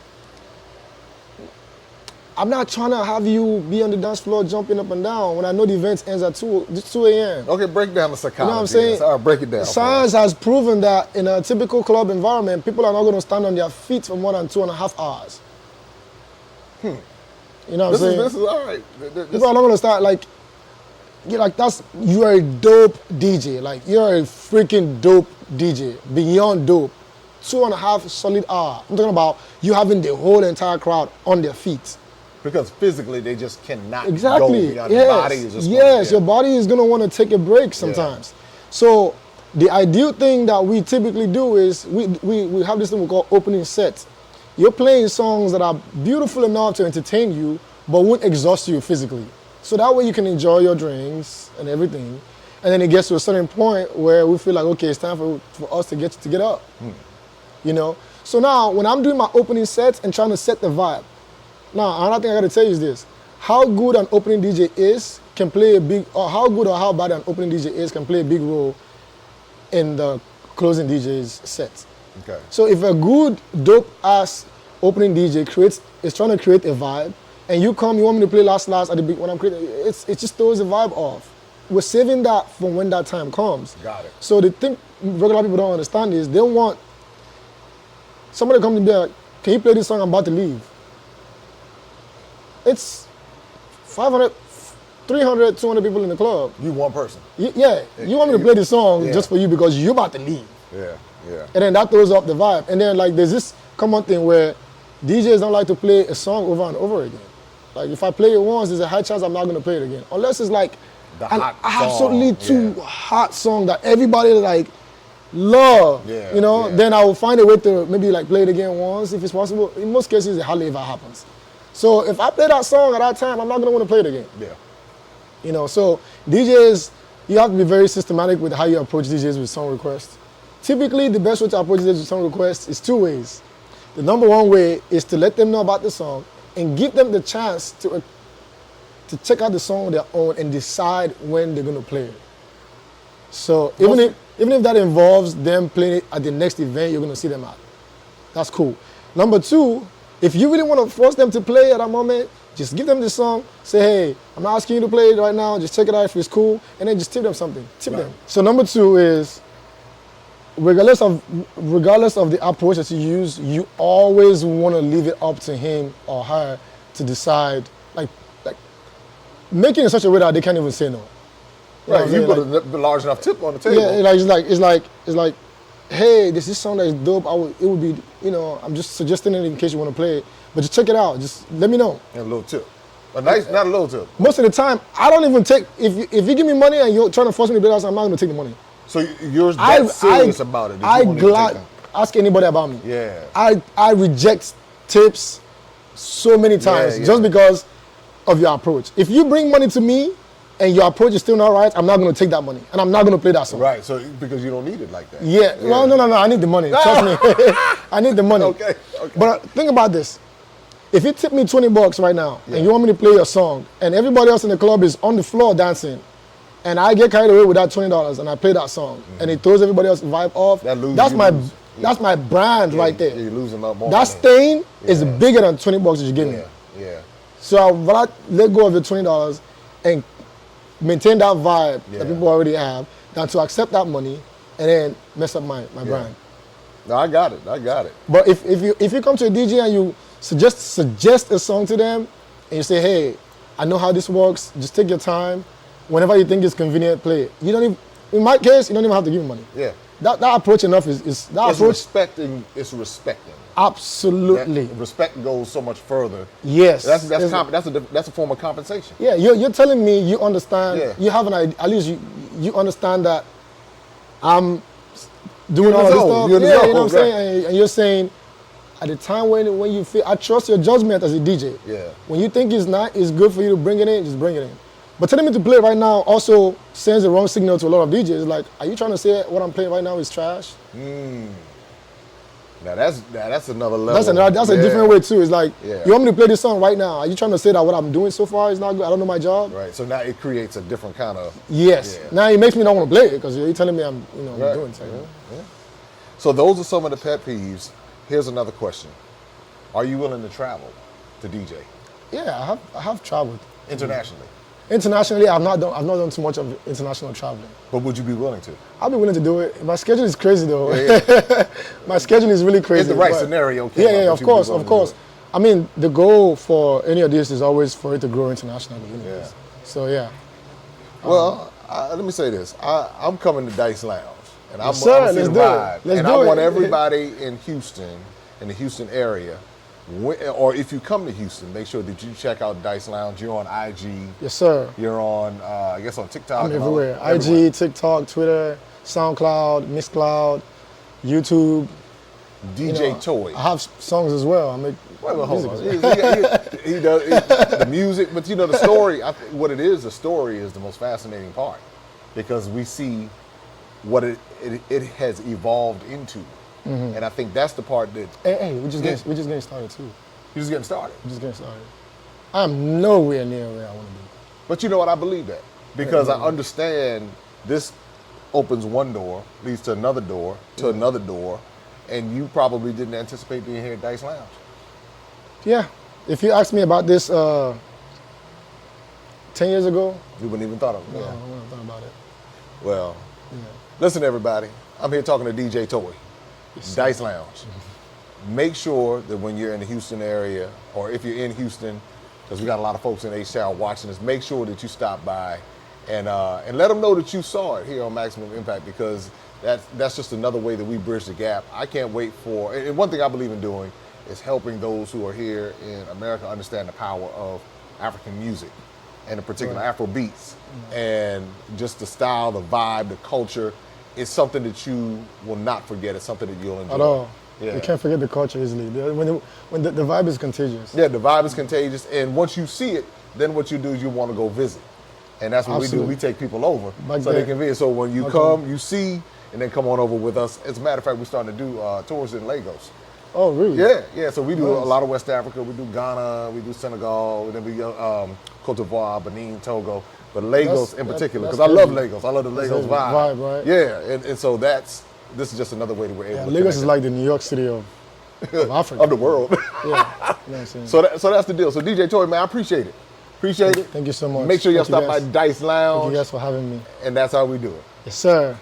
I'm not trying to have you be on the dance floor jumping up and down when I know the event ends at 2 a.m. Okay, break down the psychology. You know what I'm saying? All right, break it down. Science has proven that in a typical club environment, people are not going to stand on their feet for more than 2.5 hours. You know what I'm saying? This is all right. People are not going to start you are a dope DJ. Like, you're a freaking dope DJ. Beyond dope. 2.5 solid hours. I'm talking about you having the whole entire crowd on their feet. Because physically they just cannot go beyond your body. Is just your body is going to want to take a break sometimes. So the ideal thing that we typically do is we have this thing we call opening sets. You're playing songs that are beautiful enough to entertain you, but won't exhaust you physically. So that way you can enjoy your drinks and everything. And then it gets to a certain point where we feel like, okay, it's time for us to get up. You know? So now when I'm doing my opening sets and trying to set the vibe, now, another thing I got to tell you is this. How good an opening DJ is can play a big, or how good or how bad an opening DJ is can play a big role in the closing DJ's set. Okay. So if a good, dope-ass opening DJ is trying to create a vibe, and you come, you want me to play last at the when I'm creating, it just throws the vibe off. We're saving that for when that time comes. Got it. So the thing regular people don't understand is they want somebody to come to be like, can you play this song? I'm about to leave. It's 500, 300, 200 people in the club. You one person. Yeah, you want me to play this song just for you because you're about to leave. Yeah. And then that throws off the vibe. And then like there's this common thing where DJs don't like to play a song over and over again. Like if I play it once, there's a high chance I'm not gonna play it again. Unless it's like the an hot absolutely song. too hot song that everybody like love. Yeah, you know, yeah. then I will find a way to maybe like play it again once if it's possible. In most cases, it hardly ever happens. So if I play that song at that time, I'm not gonna want to play it again. Yeah. You know, so DJs, you have to be very systematic with how you approach DJs with song requests. Typically, the best way to approach DJs with song requests is two ways. The number one way is to let them know about the song and give them the chance to check out the song on their own and decide when they're gonna play it. So even if that involves them playing it at the next event, you're gonna see them at. That's cool. Number two, if you really want to force them to play at that moment, just give them the song, say, hey, I'm not asking you to play it right now, just check it out if it's cool, and then just tip them something, tip them. So number two is, regardless of the approach that you use, you always want to leave it up to him or her to decide, like making it in such a way that they can't even say no. Right, you put a large enough tip on the table. Yeah, it's like, hey, this is song that is dope. It would be, I'm just suggesting it in case you want to play it, but just check it out. Just let me know. And a little tip, not a little tip. Most of the time, I don't even take. If you give me money and you're trying to force me to play that song, I'm not going to take the money. So you're that serious about it. Ask anybody about me. Yeah. I reject tips so many times just because of your approach. If you bring money to me and your approach is still not right, I'm not going to take that money and I'm not going to play that song. Right. So because you don't need it like that. Yeah. Well, no. I need the money. Trust me. I need the money. Okay. But think about this. If you tip me $20 right now and you want me to play your song and everybody else in the club is on the floor dancing, and I get carried away with that $20 and I play that song and it throws everybody else's vibe off, that's my brand right there. You're losing a lot more. That stain is bigger than $20 that you give me. Yeah. So I let go of your $20 and maintain that vibe that people already have than to accept that money and then mess up my brand. No, I got it. But if you come to a DJ and you suggest a song to them and you say, hey, I know how this works, just take your time. Whenever you think it's convenient, play it. You don't even, in my case, you don't even have to give me money. Yeah. That approach enough is that it's approach. It's respecting. Absolutely. Respect goes so much further. Yes. That's a form of compensation. Yeah, you're telling me you understand. Yeah. You have an idea. At least you understand that I'm doing all of this stuff. You know what I'm saying? And you're saying, at the time when you feel, I trust your judgment as a DJ. Yeah. When you think it's good for you to bring it in, just bring it in. But telling me to play right now also sends the wrong signal to a lot of DJs. Like, are you trying to say what I'm playing right now is trash? Now that's another level. That's a different way too. It's like, you want me to play this song right now? Are you trying to say that what I'm doing so far is not good? I don't know my job? Right. So now it creates a different kind of. Yes. Yeah. Now it makes me not want to play it because you're telling me I'm doing something. Yeah. So those are some of the pet peeves. Here's another question: are you willing to travel to DJ? Yeah, I have traveled Internationally. Internationally, I've not done too much of international traveling. But would you be willing to? I'll be willing to do it. My schedule is crazy though. Yeah. My schedule is really crazy. It's the right scenario. Of course. I mean, the goal for any of this is always for it to grow internationally. Yeah. So yeah. Well, let me say this. I'm coming to Dice Lounge, and I'm let's see the do vibe. it. And I want everybody in Houston, in the Houston area, or if you come to Houston, make sure that you check out Dice Lounge. You're on IG. Yes, sir. You're on, I guess, on TikTok. I'm everywhere. IG, TikTok, Twitter, SoundCloud, Mixcloud, YouTube. DJ Towii. I have songs as well. I make hold on. He does the music, but the story. What it is, the story is the most fascinating part because we see what it has evolved into. Mm-hmm. And I think that's the part that. Hey, we're just getting started too. You're just getting started. We're just getting started. I'm nowhere near where I want to be. But you know what? I believe that because I understand this opens one door, leads to another door, to another door, and you probably didn't anticipate being here at Dice Lounge. Yeah, If you asked me about this 10 years ago, You wouldn't even thought of it. no, Yeah. I wouldn't have thought about it. Well, Yeah. listen, everybody. I'm here talking to DJ Towii, Dice Lounge. Make sure that when you're in the Houston area, or if you're in Houston, because we got a lot of folks in H-Town watching us, make sure that you stop by and let them know that you saw it here on Maximum Impact, because that's just another way that we bridge the gap. I can't wait for, and one thing I believe in doing is helping those who are here in America understand the power of African music, and in particular Afro beats, and just the style, the vibe, the culture. It's something that you will not forget. It's something that you'll enjoy. At all. Yeah. You can't forget the culture easily. When the vibe is contagious. Yeah, the vibe is contagious, and once you see it, then what you do is you want to go visit, and that's what we do. Absolutely. We take people over Back so they then. can visit. So when you come, you see, and then come on over with us. As a matter of fact, we're starting to do tours in Lagos. Oh, really? Yeah. So we do Nice. a lot of West Africa. We do Ghana, we do Senegal, and then we Cote d'Ivoire, Benin, Togo. But Lagos in particular, because I love heavy. Lagos. I love the That's Lagos heavy. vibe. Vibe, right? Yeah, and so this is just another way that we're able Yeah, to Lagos is connect like the New York City of Africa. of the world. Yeah. You know what I'm saying? So that's the deal. So DJ Towii, man, I appreciate it. Appreciate it. Thank you so much. Make sure y'all Thank you stop by guys. Dice Thank Lounge, you guys for having me. and that's how we do it. Yes, sir.